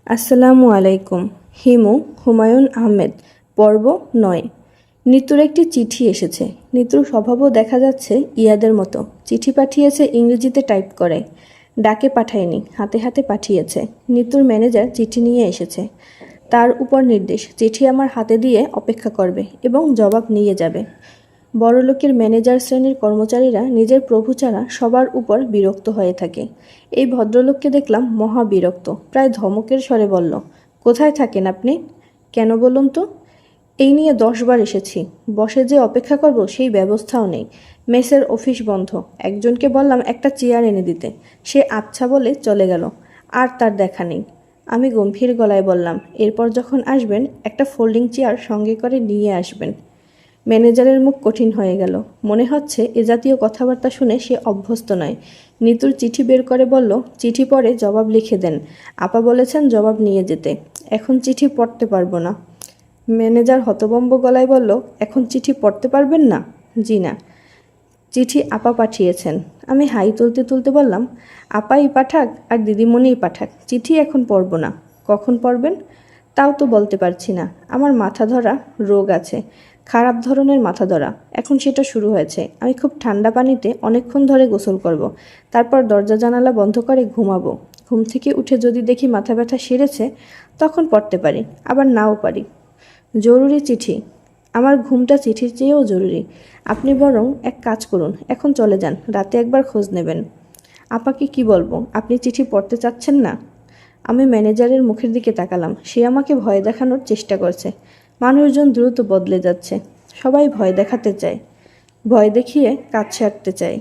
আসসালামু আলাইকুম। হিমু হুমায়ুন আহমেদ, পর্ব ৯। নিতুর একটি চিঠি এসেছে। নিতুর স্বভাবও দেখা যাচ্ছে ইয়াদের মতো। চিঠি পাঠিয়েছে ইংরেজিতে টাইপ করে, ডাকে পাঠায়নি, হাতে হাতে পাঠিয়েছে। নিতুর ম্যানেজার চিঠি নিয়ে এসেছে। তার উপর নির্দেশ, চিঠি আমার হাতে দিয়ে অপেক্ষা করবে এবং জবাব নিয়ে যাবে। বড়লোকের ম্যানেজার শ্রেণীর কর্মচারীরা নিজের প্রভু ছাড়া সবার উপর বিরক্ত হয়ে থাকে। এই ভদ্রলোককে দেখলাম মহা বিরক্ত, প্রায় ধমকের স্বরে বলল, কোথায় থাকেন আপনি? কেন বলুন তো? এই নিয়ে 10 বার এসেছি। বসে যে অপেক্ষা করব সেই ব্যবস্থাও নেই। মেসের অফিস বন্ধ। একজনকে বললাম একটা চেয়ার এনে দিতে, সে আচ্ছা বলে চলে গেল। আর তার দেখা নেই। আমি গম্ভীর গলায় বললাম, এরপর যখন আসবেন একটা ফোল্ডিং চেয়ার সঙ্গে করে নিয়ে আসবেন। ম্যানেজারের মুখ কঠিন হয়ে গেল। মনে হচ্ছে এ জাতীয় কথাবার্তা শুনে সে অভ্যস্ত নয়। নিতুর চিঠি বের করে বলল, চিঠি পড়ে জবাব লিখে দেন। আপা বলেছেন জবাব নিয়ে যেতে। এখন চিঠি পড়তে পারবো না। ম্যানেজার হতভম্ব গলায় বলল, এখন চিঠি পড়তে পারবেন না? জি না। চিঠি আপা পাঠিয়েছেন। আমি হাই তুলতে তুলতে বললাম, আপাই পাঠাক আর দিদিমণিই পাঠাক, চিঠি এখন পড়ব না। কখন পড়বেন? তাও তো বলতে পারছি না। আমার মাথা ধরা রোগ আছে, খারাপ ধরনের মাথা ধরা। এখন সেটা শুরু হয়েছে। আমি খুব ঠান্ডা পানিতে অনেকক্ষণ ধরে গোসল করব। তারপর দরজা জানালা বন্ধ করে ঘুমাবো। ঘুম থেকে উঠে যদি দেখি মাথা ব্যথা সেরেছে, তখন পড়তে পারি, আবার নাও পারি। জরুরি চিঠি। আমার ঘুমটা চিঠির চেয়েও জরুরি। আপনি বরং এক কাজ করুন, এখন চলে যান, রাতে একবার খোঁজ নেবেন। আপাকে কি বলবো? আপনি চিঠি পড়তে চাচ্ছেন না? আমি ম্যানেজারের মুখের দিকে তাকালাম। সে আমাকে ভয় দেখানোর চেষ্টা করছে। মানুষজন দ্রুত বদলে যাচ্ছে। সবাই ভয় দেখাতে চায়, ভয় দেখিয়ে কাজ সারতে চায়।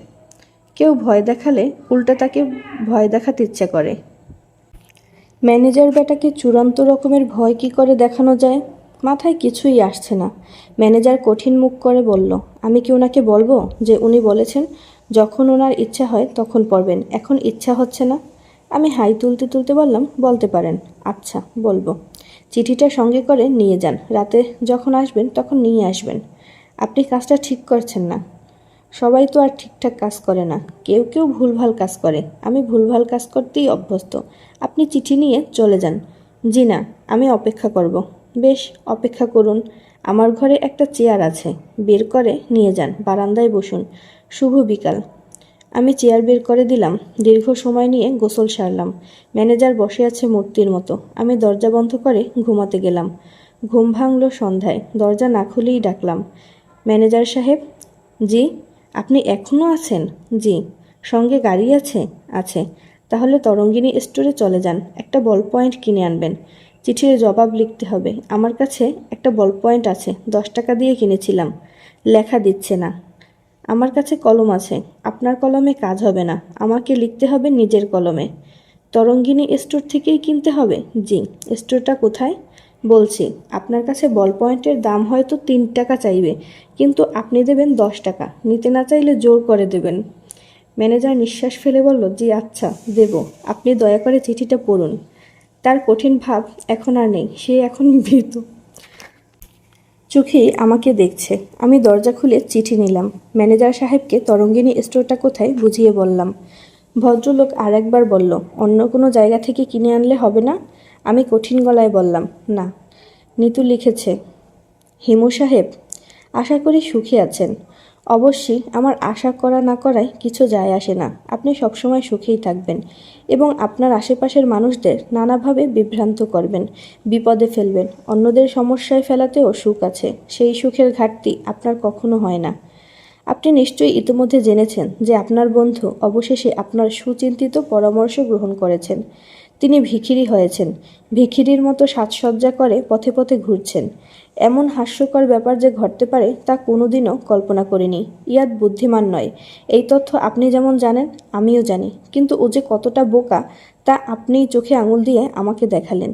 কেউ ভয় দেখালে উল্টা তাকে ভয় দেখাতে ইচ্ছা করে। ম্যানেজার বেটাকে চূড়ান্ত রকমের ভয় কি করে দেখানো যায়? মাথায় কিছুই আসছে না। ম্যানেজার কঠিন মুখ করে বলল, আমি কি ওনাকে বলবো যে উনি বলেছেন যখন ওনার ইচ্ছা হয় তখন পড়বেন, এখন ইচ্ছা হচ্ছে না? আমি হাই তুলতে তুলতে বললাম, বলতে পারেন। আচ্ছা, বলবো। চিঠিটা সঙ্গে করে নিয়ে যান, রাতে যখন আসবেন তখন নিয়ে আসবেন। আপনি কাজটা ঠিক করছেন না। সবাই তো আর ঠিকঠাক কাজ করে না, কেউ কেউ ভুলভাল কাজ করে। আমি ভুলভাল কাজ করতেই অভ্যস্ত। আপনি চিঠি নিয়ে চলে যান। জি না, আমি অপেক্ষা করব। বেশ, অপেক্ষা করুন। আমার ঘরে একটা চেয়ার আছে, বের করে নিয়ে যান, বারান্দায় বসুন। শুভ বিকাল। আমি চেয়ার বের করে দিলাম। দীর্ঘ সময় নিয়ে গোসল সারলাম। ম্যানেজার বসে আছে মূর্তির মতো। আমি দরজা বন্ধ করে ঘুমাতে গেলাম। ঘুম ভাঙল সন্ধ্যায়। দরজা না খুলেই ডাকলাম, ম্যানেজার সাহেব। জি। আপনি এখনও আছেন? জি। সঙ্গে গাড়ি আছে? আছে। তাহলে তরঙ্গিনী স্টোরে চলে যান, একটা বল পয়েন্ট কিনে আনবেন। চিঠির জবাব লিখতে হবে। আমার কাছে একটা বল পয়েন্ট আছে, 10 টাকা দিয়ে কিনেছিলাম। লেখা দিচ্ছে না। আমার কাছে কলম আছে। আপনার কলমে কাজ হবে না, আমাকে লিখতে হবে নিজের কলমে। তরঙ্গিনী স্টোর থেকেই কিনতে হবে? জি। স্টোরটা কোথায়? বলছি। আপনার কাছে বল পয়েন্টের দাম হয়তো 3 টাকা চাইবে, কিন্তু আপনি দেবেন 10 টাকা। নিতে না চাইলে জোর করে দেবেন। ম্যানেজার নিঃশ্বাস ফেলে বলল, জি আচ্ছা, দেব। আপনি দয়া করে চিঠিটা পড়ুন। তার কঠিন ভাব এখন আর নেই। সে এখন ভীত চোখেই আমাকে দেখছে। আমি দরজা খুলে চিঠি নিলাম। ম্যানেজার সাহেবকে তরঙ্গিনী স্টোরটা কোথায় বুঝিয়ে বললাম। ভদ্রলোক আর একবার বলল, অন্য কোনো জায়গা থেকে কিনে আনলে হবে না? আমি কঠিন গলায় বললাম, না। নিতু লিখেছে, হিমু সাহেব, আশা করি সুখী আছেন। অবশ্যই আমার আশা করা না করায় কিছু যায় আসে না। আপনি সবসময় সুখেই থাকবেন এবং আপনার আশেপাশের মানুষদের নানাভাবে বিভ্রান্ত করবেন, বিপদে ফেলবেন। অন্যদের সমস্যায় ফেলাতেও সুখ আছে। সেই সুখের ঘাটতি আপনার কখনো হয় না। আপনি নিশ্চয়ই ইতিমধ্যে জেনেছেন যে আপনার বন্ধু অবশেষে আপনার সুচিন্তিত পরামর্শ গ্রহণ করেছেন। তিনি ভিখিরি হয়েছেন। ভিখিরির মতো সাজসজ্জা করে পথে পথে ঘুরছেন। এমন হাস্যকর ব্যাপার যে ঘটতে পারে তা কোনোদিনও কল্পনা করিনি। ইয়াদ বুদ্ধিমান নয়, এই তথ্য আপনি যেমন জানেন আমিও জানি, কিন্তু ও যে কতটা বোকা তা আপনিই চোখে আঙুল দিয়ে আমাকে দেখালেন।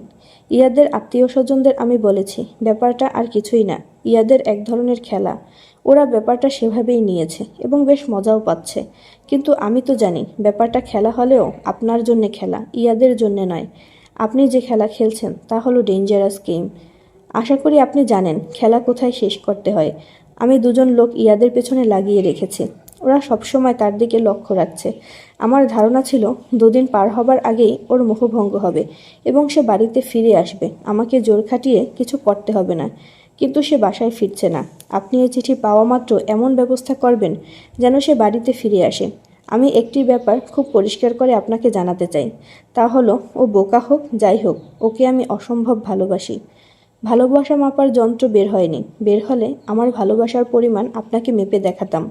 ইয়াদের আত্মীয় স্বজনদের আমি বলেছি, ব্যাপারটা আর কিছুই না, ইয়াদের এক ধরনের খেলা। ওরা ব্যাপারটা সেভাবেই নিয়েছে এবং বেশ মজাও পাচ্ছে। কিন্তু আমি তো জানি ব্যাপারটা খেলা হলেও আপনার জন্যে খেলা, ইয়াদের জন্যে নয়। আপনি যে খেলা খেলছেন তা হলো ডেঞ্জারাস গেম। আশা করি আপনি জানেন খেলা কোথায় শেষ করতে হয়। আমি 2জন লোক ইয়াদের পেছনে লাগিয়ে রেখেছি। ওরা সবসময় তার দিকে লক্ষ্য রাখছে। আমার ধারণা ছিল 2 দিন পার হবার আগেই ওর মোহভঙ্গ হবে এবং সে বাড়িতে ফিরে আসবে। আমাকে জোর খাটিয়ে কিছু করতে হবে না। কিন্তু সে বাসায় ফিরছে না। আপনি এই চিঠি পাওয়া মাত্র এমন ব্যবস্থা করবেন যেন সে বাড়িতে ফিরে আসে। আমি একটি ব্যাপার খুব পরিষ্কার করে আপনাকে জানাতে চাই। তা হলো, ও বোকা হোক যাই হোক, ওকে আমি অসম্ভব ভালোবাসি। ভালোবাসা মাপার যন্ত্র বের হয়নি। বের হলে আমার ভালোবাসার পরিমাণ আপনাকে মেপে দেখাতাম।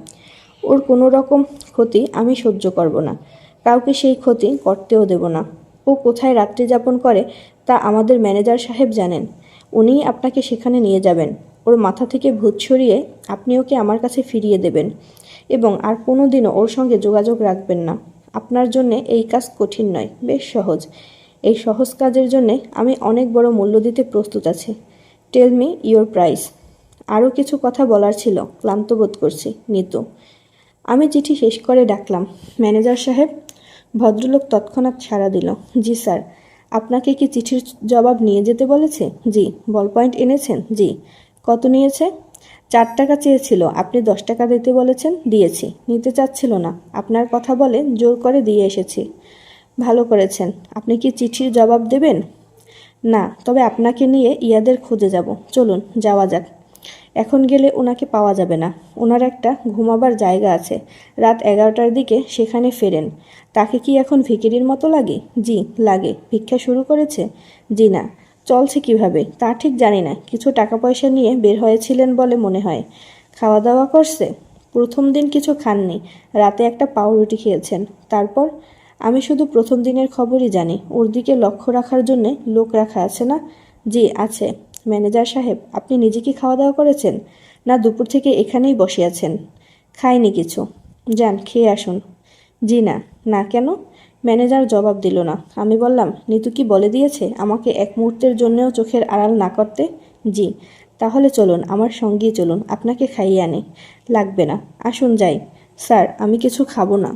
ওর কোনো রকম ক্ষতি আমি সহ্য করব না। কাউকে সেই ক্ষতি করতেও দেব না। ও কোথায় রাত্রি যাপন করে তা আমাদের ম্যানেজার সাহেব জানেন। উনিই আপনাকে সেখানে নিয়ে যাবেন। ওর মাথা থেকে ভূত সরিয়ে আপনি ওকে আমার কাছে ফিরিয়ে দেবেন এবং আর কোনো দিনও ওর সঙ্গে যোগাযোগ রাখবেন না। আপনার জন্যে এই কাজ কঠিন নয়, বেশ সহজ। এই সহজ কাজের জন্যে আমি অনেক বড় মূল্য দিতে প্রস্তুত আছি। Tell me your price. আরও কিছু কথা বলার ছিল, ক্লান্ত বোধ করছি। নিতু। আমি চিঠি শেষ করে ডাকলাম, ম্যানেজার সাহেব। ভদ্রলোক তৎক্ষণাৎ সাড়া দিল, জি স্যার। আপনাকে কি চিঠির জবাব নিয়ে যেতে বলেছে? জি। বল পয়েন্ট এনেছেন? জি। কত নিয়েছে? 4 টাকা চেয়েছিল, আপনি 10 টাকা দিতে বলেছেন, দিয়েছি। নিতে চাচ্ছিল না, আপনার কথা বলে জোর করে দিয়ে এসেছি। ভালো করেছেন। আপনি কি চিঠির জবাব দেবেন? না, তবে আপনাকে নিয়ে ইয়াদের খোঁজে যাব। চলুন যাওয়া যাক। এখন গেলে ওনাকে পাওয়া যাবে না। ওনার একটা ঘুমাবার জায়গা আছে, রাত 11টার দিকে সেখানে ফেরেন। তাকে কি এখন ভিখিরির মতো লাগে? জি লাগে। ভিক্ষা শুরু করেছে? জি না। চলছে কিভাবে তা ঠিক জানি না। কিছু টাকা পয়সা নিয়ে বের হয়েছিলেন বলে মনে হয়। খাওয়া দাওয়া করছে? প্রথম দিন কিছু খাননি, রাতে একটা পাউরুটি খেয়েছেন। তারপর? আমি শুধু প্রথম দিনের খবরই জানি। ওর দিকে লক্ষ্য রাখার জন্যে লোক রাখা আছে না? জি আছে। ম্যানেজার সাহেব, আপনি নিজে কি খাওয়া দাওয়া করেছেন? না, দুপুর থেকে এখানেই বসে আছেন। খাইনি কিছু। যান খেয়ে আসুন। জি না। না কেন? ম্যানেজার জবাব দিল না। আমি বললাম, নিতু কি বলে দিয়েছে আমাকে এক মুহূর্তের জন্যেও চোখের আড়াল না করতে? জি। তাহলে চলুন, আমার সঙ্গেই চলুন, আপনাকে খাইয়ে আনি। লাগবে না, আসুন যাই। স্যার, আমি কিছু খাবো না।